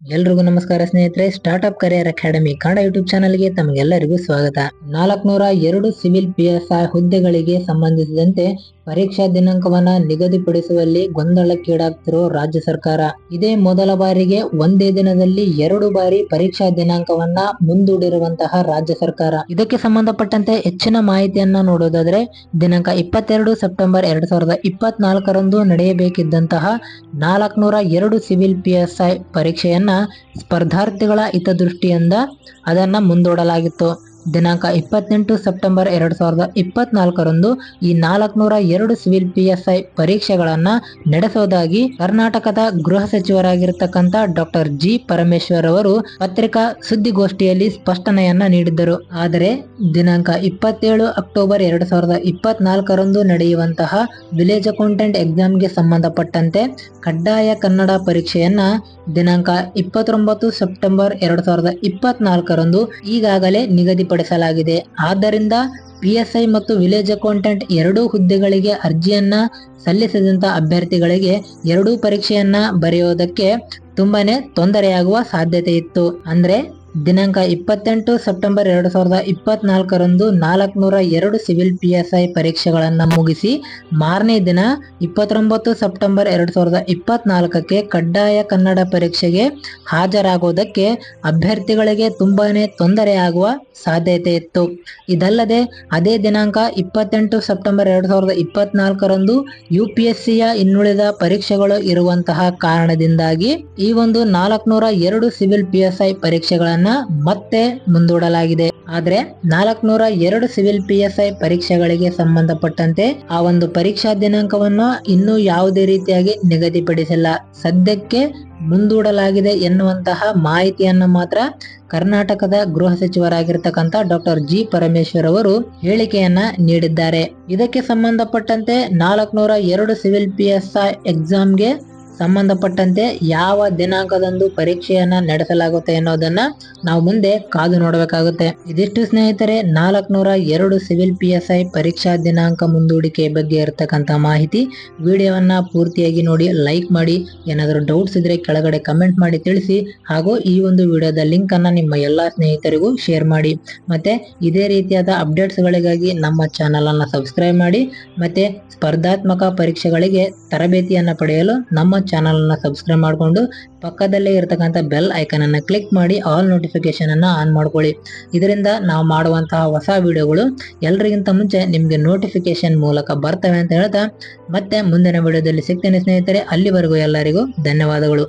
ಎಲ್ರಿಗೂ ನಮಸ್ಕಾರ ಸ್ನೇಹಿತರೆ. Startup career academy Kannada YouTube ಚಾನಲ್ಗೆ ತಮಗೆಲ್ಲರಿಗೂ ಸ್ವಾಗತ. 402 ಸಿವಿಲ್ PSI ಹುದ್ದೆಗಳಿಗೆ ಸಂಬಂಧಿಸಿದಂತೆ ಪರೀಕ್ಷಾ ದಿನಾಂಕವನ್ನ ನಿಗದಿಪಡಿಸುವಲ್ಲಿ ಗೊಂದಲಕ್ಕೀಡಾಗ್ತಿರೋ ರಾಜ್ಯ ಸರ್ಕಾರ. ಇದೇ ಮೊದಲ ಬಾರಿಗೆ ಒಂದೇ ದಿನದಲ್ಲಿ 2 ಬಾರಿ ಪರೀಕ್ಷಾ ದಿನಾಂಕವನ್ನ ಮುಂದೂಡಿರುವಂತಹ ರಾಜ್ಯ ಸರ್ಕಾರ. ಇದಕ್ಕೆ ಸಂಬಂಧಪಟ್ಟಂತೆ ಹೆಚ್ಚಿನ ಮಾಹಿತಿಯನ್ನ ನೋಡೋದಾದ್ರೆ, ದಿನಾಂಕ 22 ಸೆಪ್ಟೆಂಬರ್ 2024ರಂದು ನಡೆಯಬೇಕಿದ್ದಂತಹ 402 ಸಿವಿಲ್ PSI ಪರೀಕ್ಷೆಯನ್ನ ಸ್ಪರ್ಧಾರ್ಥಿಗಳ ಹಿತದೃಷ್ಟಿಯಿಂದ ಅದನ್ನ ಮುಂದೂಡಲಾಗಿತ್ತು. ದಿನಾಂಕ 28 ಸೆಪ್ಟೆಂಬರ್ 2024ರಂದು ಈ 402 ಸಿವಿಲ್ PSI ಪರೀಕ್ಷೆಗಳನ್ನ ನಡೆಸೋದಾಗಿ ಕರ್ನಾಟಕದ ಗೃಹ ಸಚಿವರಾಗಿರ್ತಕ್ಕಂಥ ಡಾಕ್ಟರ್ ಜಿ ಪರಮೇಶ್ವರ್ ಅವರು ಪತ್ರಿಕಾ ಸುದ್ದಿಗೋಷ್ಠಿಯಲ್ಲಿ ಸ್ಪಷ್ಟನೆಯನ್ನ ನೀಡಿದ್ದರು. ಆದರೆ ದಿನಾಂಕ 27 ಅಕ್ಟೋಬರ್ 2024ರಂದು ನಡೆಯುವಂತಹ ವಿಲೇಜ್ ಅಕೌಂಟೆಂಟ್ ಎಕ್ಸಾಮ್ಗೆ ಸಂಬಂಧಪಟ್ಟಂತೆ ಕಡ್ಡಾಯ ಕನ್ನಡ ಪರೀಕ್ಷೆಯನ್ನ ದಿನಾಂಕ 29 ಸೆಪ್ಟೆಂಬರ್ 2024ರಂದು ಈಗಾಗಲೇ ನಿಗದಿಪಡಿಸಲಾಗಿದೆ. ಆದ್ದರಿಂದ PSI ಮತ್ತು ವಿಲೇಜ್ ಅಕೌಂಟೆಂಟ್ ಎರಡೂ ಹುದ್ದೆಗಳಿಗೆ ಅರ್ಜಿಯನ್ನ ಸಲ್ಲಿಸಿದಂತ ಅಭ್ಯರ್ಥಿಗಳಿಗೆ ಎರಡೂ ಪರೀಕ್ಷೆಯನ್ನ ಬರೆಯೋದಕ್ಕೆ ತುಂಬಾನೇ ತೊಂದರೆಯಾಗುವ ಸಾಧ್ಯತೆ ಇತ್ತು. ಅಂದ್ರೆ ದಿನಾಂಕ 28 ಸೆಪ್ಟೆಂಬರ್ 2024ರಂದು 402 ಸಿವಿಲ್ PSI ಪರೀಕ್ಷೆಗಳನ್ನ ಮುಗಿಸಿ ಮಾರನೇ ದಿನ 29 ಸೆಪ್ಟೆಂಬರ್ 2024ಕ್ಕೆ ಕಡ್ಡಾಯ ಕನ್ನಡ ಪರೀಕ್ಷೆಗೆ ಹಾಜರಾಗೋದಕ್ಕೆ ಅಭ್ಯರ್ಥಿಗಳಿಗೆ ತುಂಬಾನೇ ತೊಂದರೆಯಾಗುವ ಸಾಧ್ಯತೆ ಇತ್ತು. ಇದಲ್ಲದೆ ಅದೇ ದಿನಾಂಕ 28 ಸೆಪ್ಟೆಂಬರ್ 2024ರಂದು UPSCಯ ಇನ್ನುಳಿದ ಪರೀಕ್ಷೆಗಳು ಇರುವಂತಹ ಕಾರಣದಿಂದಾಗಿ ಈ ಒಂದು 402 ಸಿವಿಲ್ PSI ಪರೀಕ್ಷೆಗಳನ್ನ ಮತ್ತೆ ಮುಂದೂಡಲಾಗಿದೆ. ಆದ್ರೆ 402 ಸಿವಿಲ್ PSI ಪರೀಕ್ಷೆಗಳಿಗೆ ಸಂಬಂಧಪಟ್ಟಂತೆ ಆ ಒಂದು ಪರೀಕ್ಷಾ ದಿನಾಂಕವನ್ನು ಇನ್ನೂ ಯಾವುದೇ ರೀತಿಯಾಗಿ ನಿಗದಿಪಡಿಸಿಲ್ಲ. ಸದ್ಯಕ್ಕೆ ಮುಂದೂಡಲಾಗಿದೆ ಎನ್ನುವಂತಹ ಮಾಹಿತಿಯನ್ನು ಮಾತ್ರ ಕರ್ನಾಟಕದ ಗೃಹ ಸಚಿವರಾಗಿರ್ತಕ್ಕಂಥ ಡಾಕ್ಟರ್ ಜಿ ಪರಮೇಶ್ವರ್ ಅವರು ಹೇಳಿಕೆಯನ್ನ ನೀಡಿದ್ದಾರೆ. ಇದಕ್ಕೆ ಸಂಬಂಧಪಟ್ಟಂತೆ 402 ಸಿವಿಲ್ PSI ಎಕ್ಸಾಮ್ಗೆ ಸಂಬಂಧಪಟ್ಟಂತೆ ಯಾವ ದಿನಾಂಕದಂದು ಪರೀಕ್ಷೆಯನ್ನ ನಡೆಸಲಾಗುತ್ತೆ ಅನ್ನೋದನ್ನ ನಾವು ಮುಂದೆ ಕಾದು ನೋಡಬೇಕಾಗುತ್ತೆ. ಇದಿಷ್ಟು ಸ್ನೇಹಿತರೆ 402 ಸಿವಿಲ್ PSI ಪರೀಕ್ಷಾ ದಿನಾಂಕ ಮುಂದೂಡಿಕೆ ಬಗ್ಗೆ ಇರತಕ್ಕಂತ ಮಾಹಿತಿ. ವಿಡಿಯೋವನ್ನ ಪೂರ್ತಿಯಾಗಿ ನೋಡಿ, ಲೈಕ್ ಮಾಡಿ, ಏನಾದರೂ ಡೌಟ್ಸ್ ಇದ್ರೆ ಕೆಳಗಡೆ ಕಮೆಂಟ್ ಮಾಡಿ ತಿಳಿಸಿ. ಹಾಗೂ ಈ ಒಂದು ವಿಡಿಯೋದ ಲಿಂಕ್ ಅನ್ನ ನಿಮ್ಮ ಎಲ್ಲಾ ಸ್ನೇಹಿತರಿಗೂ ಶೇರ್ ಮಾಡಿ. ಮತ್ತೆ ಇದೇ ರೀತಿಯಾದ ಅಪ್ಡೇಟ್ಸ್ ಗಳಿಗಾಗಿ ನಮ್ಮ ಚಾನಲ್ ಅನ್ನ ಸಬ್ಸ್ಕ್ರೈಬ್ ಮಾಡಿ. ಮತ್ತೆ ಸ್ಪರ್ಧಾತ್ಮಕ ಪರೀಕ್ಷೆಗಳಿಗೆ ತರಬೇತಿಯನ್ನ ಪಡೆಯಲು ನಮ್ಮ ಚಾನಲ್ ಅನ್ನ ಸಬ್ಸ್ಕ್ರೈಬ್ ಮಾಡಿಕೊಂಡು ಪಕ್ಕದಲ್ಲೇ ಇರತಕ್ಕಂಥ ಬೆಲ್ ಐಕಾನ್ ಅನ್ನ ಕ್ಲಿಕ್ ಮಾಡಿ ಆಲ್ ನೋಟಿಫಿಕೇಶನ್ ಅನ್ನ ಆನ್ ಮಾಡ್ಕೊಳ್ಳಿ. ಇದರಿಂದ ನಾವು ಮಾಡುವಂತಹ ಹೊಸ ವಿಡಿಯೋಗಳು ಎಲ್ಲರಿಗಿಂತ ಮುಂಚೆ ನಿಮ್ಗೆ ನೋಟಿಫಿಕೇಶನ್ ಮೂಲಕ ಬರ್ತವೆ ಅಂತ ಹೇಳ್ತಾ ಮತ್ತೆ ಮುಂದಿನ ವಿಡಿಯೋದಲ್ಲಿ ಸಿಗ್ತೇನೆ ಸ್ನೇಹಿತರೆ. ಅಲ್ಲಿವರೆಗೂ ಎಲ್ಲರಿಗೂ ಧನ್ಯವಾದಗಳು.